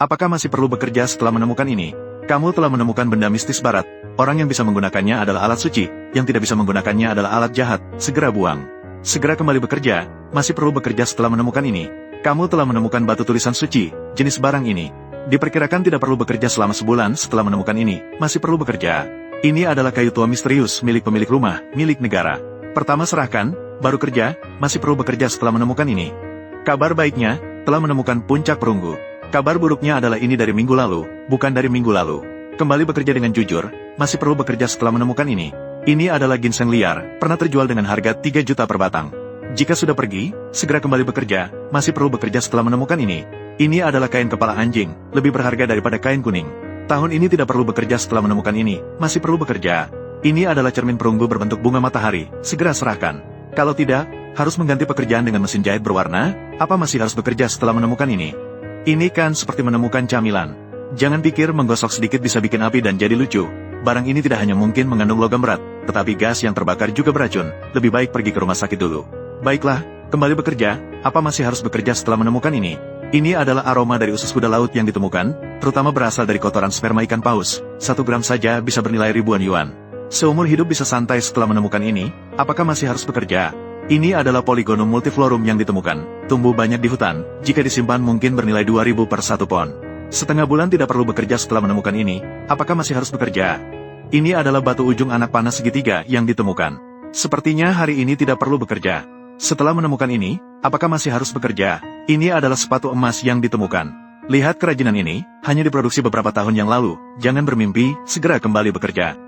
Apakah masih perlu bekerja setelah menemukan ini? Kamu telah menemukan benda mistis barat. Orang yang bisa menggunakannya adalah alat suci, yang tidak bisa menggunakannya adalah alat jahat. Segera buang. Segera kembali bekerja. Masih perlu bekerja setelah menemukan ini. Kamu telah menemukan batu tulisan suci, jenis barang ini. Diperkirakan tidak perlu bekerja selama sebulan setelah menemukan ini. Masih perlu bekerja. Ini adalah kayu tua misterius milik pemilik rumah, milik negara. Pertama serahkan, baru kerja, masih perlu bekerja setelah menemukan ini. Kabar baiknya, telah menemukan puncak perunggu. Kabar buruknya adalah ini dari minggu lalu, bukan dari minggu lalu. Kembali bekerja dengan jujur, masih perlu bekerja setelah menemukan ini. Ini adalah ginseng liar, pernah terjual dengan harga 3 juta per batang. Jika sudah pergi, segera kembali bekerja, masih perlu bekerja setelah menemukan ini. Ini adalah kain kepala anjing, lebih berharga daripada kain kuning. Tahun ini tidak perlu bekerja setelah menemukan ini, masih perlu bekerja. Ini adalah cermin perunggu berbentuk bunga matahari, segera serahkan. Kalau tidak, harus mengganti pekerjaan dengan mesin jahit berwarna, apa masih harus bekerja setelah menemukan ini? Ini kan seperti menemukan camilan. Jangan pikir menggosok sedikit bisa bikin api dan jadi lucu. Barang ini tidak hanya mungkin mengandung logam berat, tetapi gas yang terbakar juga beracun. Lebih baik pergi ke rumah sakit dulu. Baiklah, kembali bekerja, apa masih harus bekerja setelah menemukan ini? Ini adalah aroma dari usus kuda laut yang ditemukan, terutama berasal dari kotoran sperma ikan paus. 1 gram saja bisa bernilai ribuan yuan. Seumur hidup bisa santai setelah menemukan ini, apakah masih harus bekerja? Ini adalah Polygonum multiflorum yang ditemukan, tumbuh banyak di hutan, jika disimpan mungkin bernilai 2.000 per 1 pon. Setengah bulan tidak perlu bekerja setelah menemukan ini, apakah masih harus bekerja? Ini adalah batu ujung anak panah segitiga yang ditemukan. Sepertinya hari ini tidak perlu bekerja. Setelah menemukan ini, apakah masih harus bekerja? Ini adalah sepatu emas yang ditemukan. Lihat kerajinan ini, hanya diproduksi beberapa tahun yang lalu, jangan bermimpi, segera kembali bekerja.